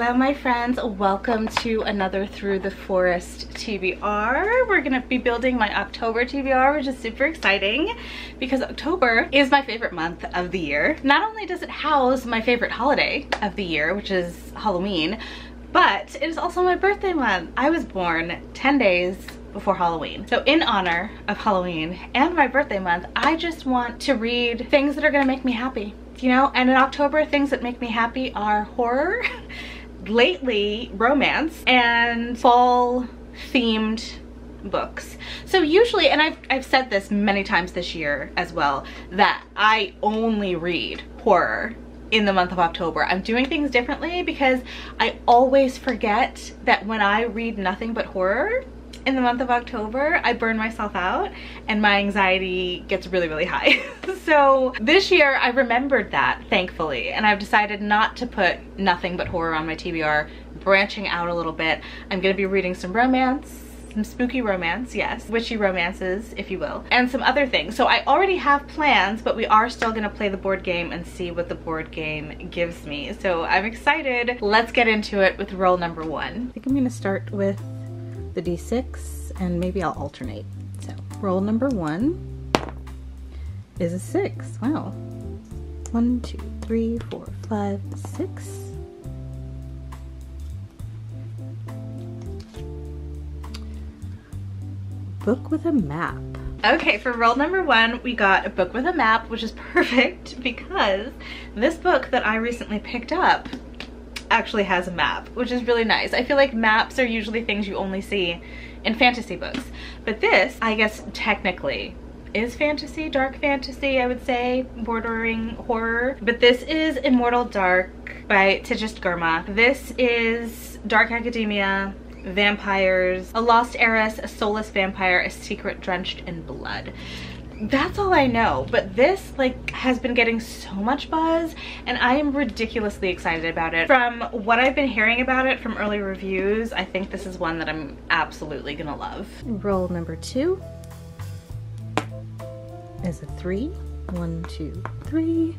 Hello my friends, welcome to another Through the Forest TBR. We're gonna be building my October TBR, which is super exciting because October is my favorite month of the year. Not only does it house my favorite holiday of the year, which is Halloween, but it is also my birthday month. I was born 10 days before Halloween. So in honor of Halloween and my birthday month, I just want to read things that are gonna make me happy. You know, and in October, things that make me happy are horror, lately romance, and fall themed books. So usually, and I've said this many times this year as well, that I only read horror in the month of October. I'm doing things differently because I always forget that when I read nothing but horror in the month of October, I burn myself out and my anxiety gets really, really high. So this year I remembered that, thankfully, and I've decided not to put nothing but horror on my TBR, branching out a little bit. I'm gonna be reading some romance, some spooky romance, yes, witchy romances, if you will, and some other things. So I already have plans, but we are still gonna play the board game and see what the board game gives me. So I'm excited. Let's get into it with roll number 1. I think I'm gonna start with the D6 and maybe I'll alternate. So roll number 1 is a 6. Wow. 1, 2, 3, 4, 5, 6. Book with a map. Okay, for roll number 1, we got a book with a map, which is perfect because this book that I recently picked up actually has a map, which is really nice. I feel like maps are usually things you only see in fantasy books, but this, I guess, technically is fantasy, dark fantasy, I would say, bordering horror. But this is Immortal Dark by Tigist Gurma. This is dark academia, vampires, a lost heiress, a soulless vampire, a secret drenched in blood. That's all I know, but this like has been getting so much buzz and I am ridiculously excited about it. From what I've been hearing about it from early reviews, I think this is one that I'm absolutely gonna love. Roll number 2 is a 3. 1, 2, 3.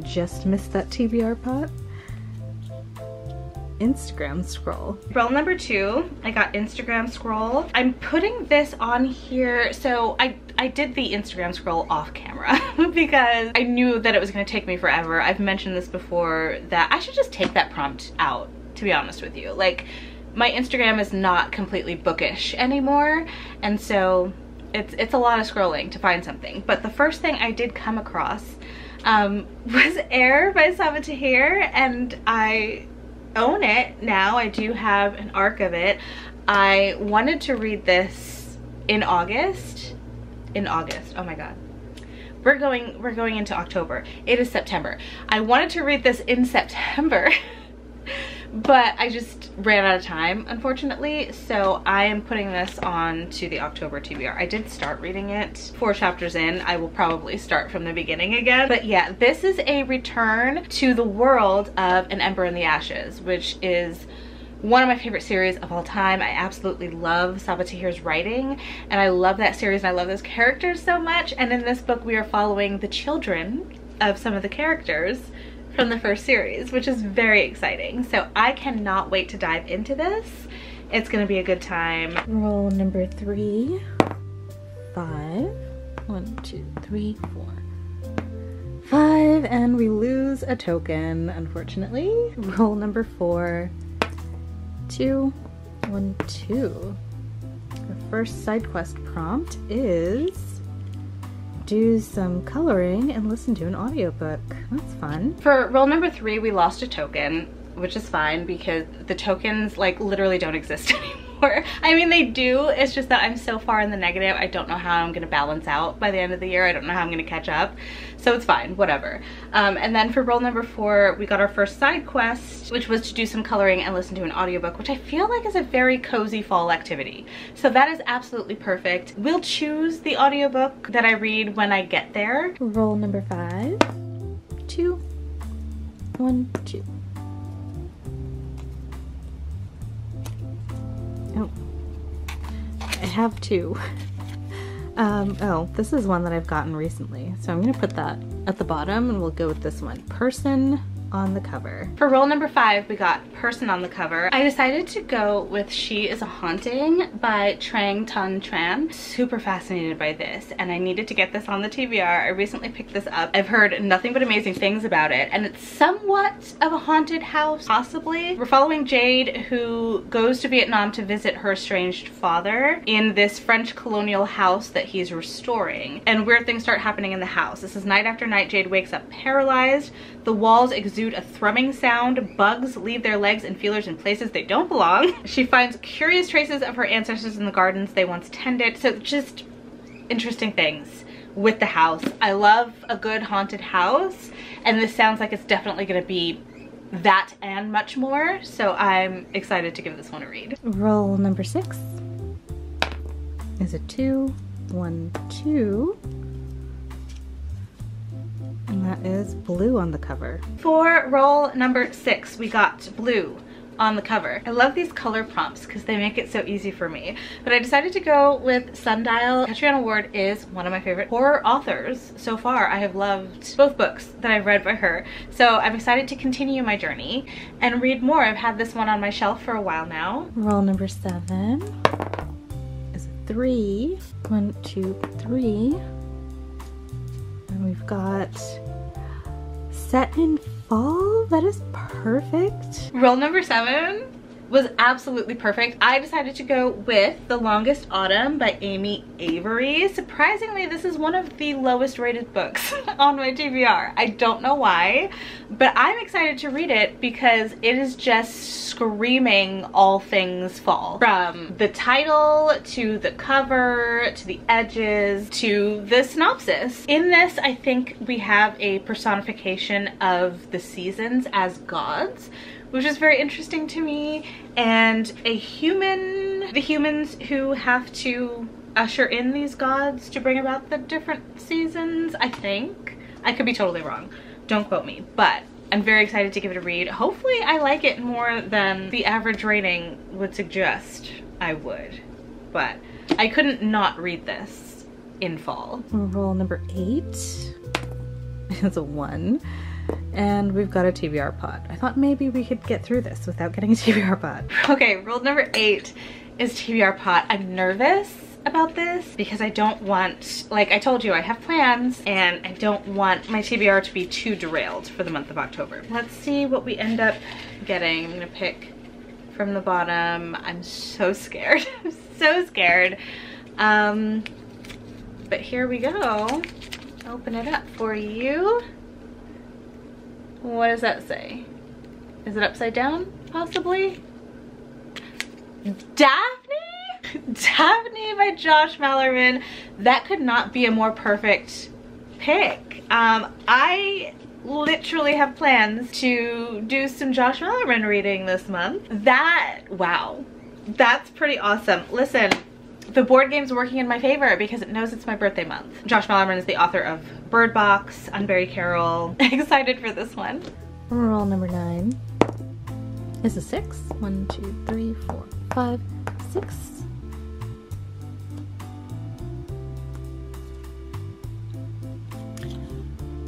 Just missed that TBR pot. Instagram scroll. Roll number 2, I got Instagram scroll. I'm putting this on here, so I did the Instagram scroll off camera because I knew that it was gonna take me forever. I've mentioned this before that I should just take that prompt out, to be honest with you. Like, my Instagram is not completely bookish anymore, and so it's a lot of scrolling to find something. But the first thing I did come across was Air by Sabatahir, and I own it now. I do have an arc of it. I wanted to read this in August. Oh my god, we're going into October. It is September. I wanted to read this in September but I just ran out of time, unfortunately, so I am putting this on to the October TBR. I did start reading it 4 chapters in. I will probably start from the beginning again, but yeah, this is a return to the world of An Ember in the Ashes, which is one of my favorite series of all time. I absolutely love Sabatahir's writing, and I love that series, and I love those characters so much. And in this book, we are following the children of some of the characters from the first series, which is very exciting. So I cannot wait to dive into this. It's gonna be a good time. Roll number 3, 5. 1, 2, 3, 4, 5, and we lose a token, unfortunately. Roll number 4. 2, 1, 2. The first side quest prompt is do some coloring and listen to an audiobook. That's fun. For roll number 3, we lost a token, which is fine because the tokens like literally don't exist anymore. I mean, they do, it's just that I'm so far in the negative, I don't know how I'm gonna balance out by the end of the year. I don't know how I'm gonna catch up, so it's fine, whatever. And then for roll number 4, we got our first side quest, which was to do some coloring and listen to an audiobook, which I feel like is a very cozy fall activity. So that is absolutely perfect. We'll choose the audiobook that I read when I get there. Roll number 5, 2, 1, 2. Oh, I have 2. Oh, this is one that I've gotten recently, so I'm gonna put that at the bottom and we'll go with this one. Person on the cover. For roll number 5, we got person on the cover. I decided to go with She is a Haunting by Trang Tan Tran. Super fascinated by this, and I needed to get this on the TBR. I recently picked this up. I've heard nothing but amazing things about it, and it's somewhat of a haunted house, possibly. We're following Jade, who goes to Vietnam to visit her estranged father in this French colonial house that he's restoring, and weird things start happening in the house. This is night after night. Jade wakes up paralyzed. The walls exude a thrumming sound. Bugs leave their legs and feelers in places they don't belong. She finds curious traces of her ancestors in the gardens they once tended. So just interesting things with the house. I love a good haunted house, and this sounds like it's definitely going to be that and much more. So I'm excited to give this one a read. Roll number 6 is a 2, 1, 2. And that is blue on the cover. For roll number 6, we got blue on the cover. I love these color prompts because they make it so easy for me. But I decided to go with Sundial. Catriona Ward is one of my favorite horror authors so far. I have loved both books that I've read by her. So I'm excited to continue my journey and read more. I've had this one on my shelf for a while now. Roll number 7 is a 3. 1, 2, 3. And we've got set in fall. That is perfect. Roll number 7 was absolutely perfect. I decided to go with The Longest Autumn by Amy Avery. Surprisingly, this is one of the lowest rated books on my TBR. I don't know why, but I'm excited to read it because it is just screaming all things fall. From the title to the cover to the edges to the synopsis. In this, I think we have a personification of the seasons as gods, which is very interesting to me, and the humans who have to usher in these gods to bring about the different seasons, I think. I could be totally wrong, don't quote me, but I'm very excited to give it a read. Hopefully I like it more than the average rating would suggest I would, but I couldn't not read this in fall. Roll number 8 is a 1. And we've got a TBR pot. I thought maybe we could get through this without getting a TBR pot. Okay, rule number 8 is TBR pot. I'm nervous about this because I don't want, like I told you, I have plans and I don't want my TBR to be too derailed for the month of October. Let's see what we end up getting. I'm gonna pick from the bottom. I'm so scared. I'm so scared. But here we go. Open it up for you. What does that say? Is it upside down, possibly? Daphne? Daphne by Josh Malerman. That could not be a more perfect pick. I literally have plans to do some Josh Malerman reading this month. Wow, that's pretty awesome. Listen, the board game's working in my favor because it knows it's my birthday month. Josh Malerman is the author of Bird Box, Unburied Carol. Excited for this one. Roll number 9 is a 6. 1, 2, 3, 4, 5, 6.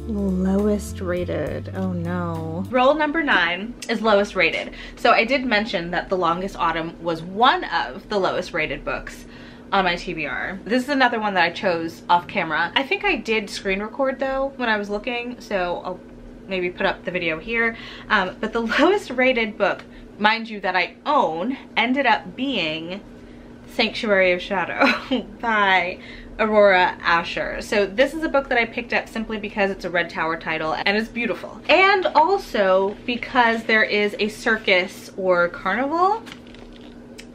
Lowest rated. Oh no. Roll number 9 is lowest rated. So I did mention that The Longest Autumn was one of the lowest rated books on my TBR. This is another one that I chose off camera. I think I did screen record though when I was looking, so I'll maybe put up the video here. But the lowest rated book, mind you, that I own ended up being Sanctuary of Shadow by Aurora Asher. So this is a book that I picked up simply because it's a Red Tower title and it's beautiful. And also because there is a circus or carnival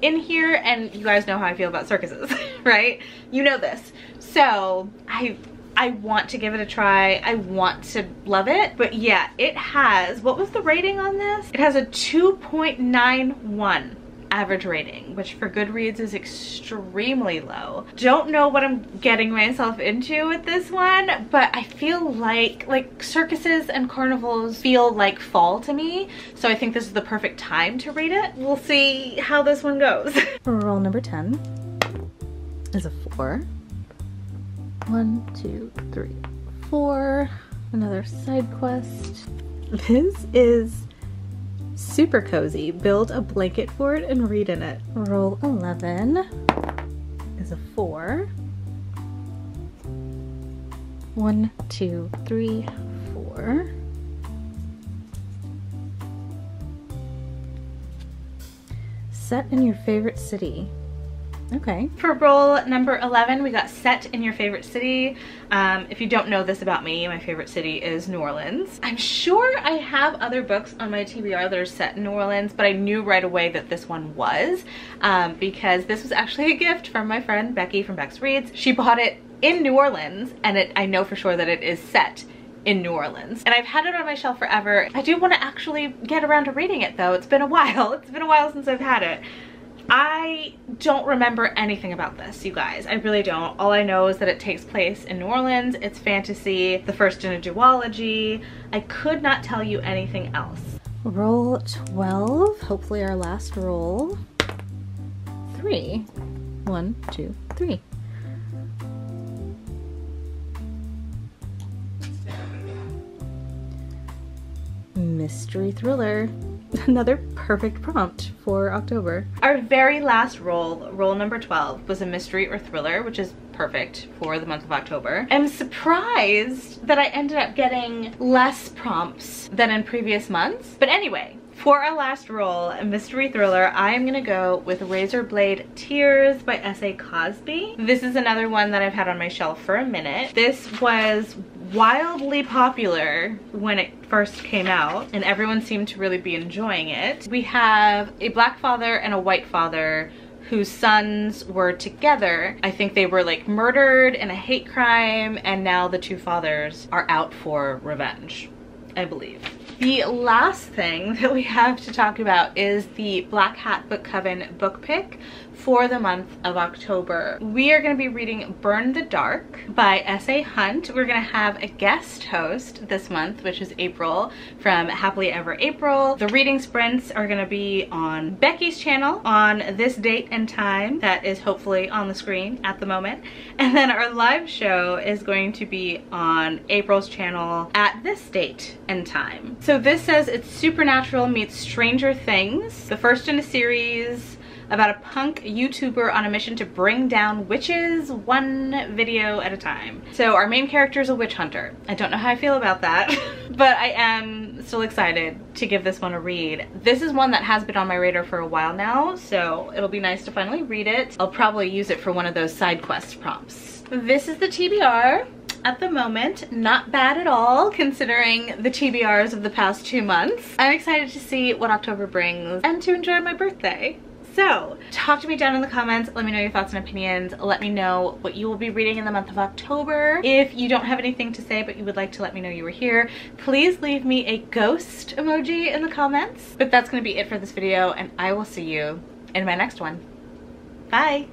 in here, and you guys know how I feel about circuses, right? You know this. So I want to give it a try. I want to love it. But yeah, it has, what was the rating on this? It has a 2.91 average rating, which for Goodreads is extremely low. Don't know what I'm getting myself into with this one, but I feel like circuses and carnivals feel like fall to me, so I think this is the perfect time to read it. We'll see how this one goes. Roll number 10 is a 4. 1, 2, 3, 4. Another side quest. This is super cozy. Build a blanket fort and read in it. Roll 11 is a 4. 1, 2, 3, 4. Set in your favorite city. Okay. For roll number 11, we got set in your favorite city. If you don't know this about me, my favorite city is New Orleans. I'm sure I have other books on my TBR that are set in New Orleans, but I knew right away that this one was, because this was actually a gift from my friend Becky from Bex Reads. She bought it in New Orleans, and I know for sure that it is set in New Orleans. And I've had it on my shelf forever. I do want to actually get around to reading it though. It's been a while. It's been a while since I've had it. I don't remember anything about this, you guys. I really don't. All I know is that it takes place in New Orleans. It's fantasy, the first in a duology. I could not tell you anything else. Roll 12, hopefully our last roll. 3. 1, 2, 3. Mystery thriller. Another perfect prompt for October. Our very last roll, roll number 12, was a mystery or thriller, which is perfect for the month of October. I'm surprised that I ended up getting less prompts than in previous months. But anyway, for our last roll, a mystery thriller, I am gonna go with Razorblade Tears by S.A. Cosby. This is another one that I've had on my shelf for a minute. This was wildly popular when it first came out, and everyone seemed to really be enjoying it. We have a black father and a white father whose sons were together. I think they were like murdered in a hate crime, and now the two fathers are out for revenge, I believe. The last thing that we have to talk about is the Black Hat Book Coven book pick for the month of October. We are going to be reading Burn the Dark by S.A. Hunt. We're going to have a guest host this month, which is April from Happily Ever April. The reading sprints are going to be on Becky's channel on this date and time that is hopefully on the screen at the moment. And then our live show is going to be on April's channel at this date and time. So this says it's Supernatural meets Stranger Things, the first in a series about a punk YouTuber on a mission to bring down witches one video at a time. So our main character is a witch hunter. I don't know how I feel about that, but I am still excited to give this one a read. This is one that has been on my radar for a while now, so it'll be nice to finally read it. I'll probably use it for one of those side quest prompts. This is the TBR. At the moment, not bad at all considering the TBRs of the past 2 months. I'm excited to see what October brings and to enjoy my birthday. So, talk to me down in the comments. Let me know your thoughts and opinions. Let me know what you will be reading in the month of October. If you don't have anything to say but you would like to let me know you were here, please leave me a ghost emoji in the comments. But that's going to be it for this video, and I will see you in my next one. Bye!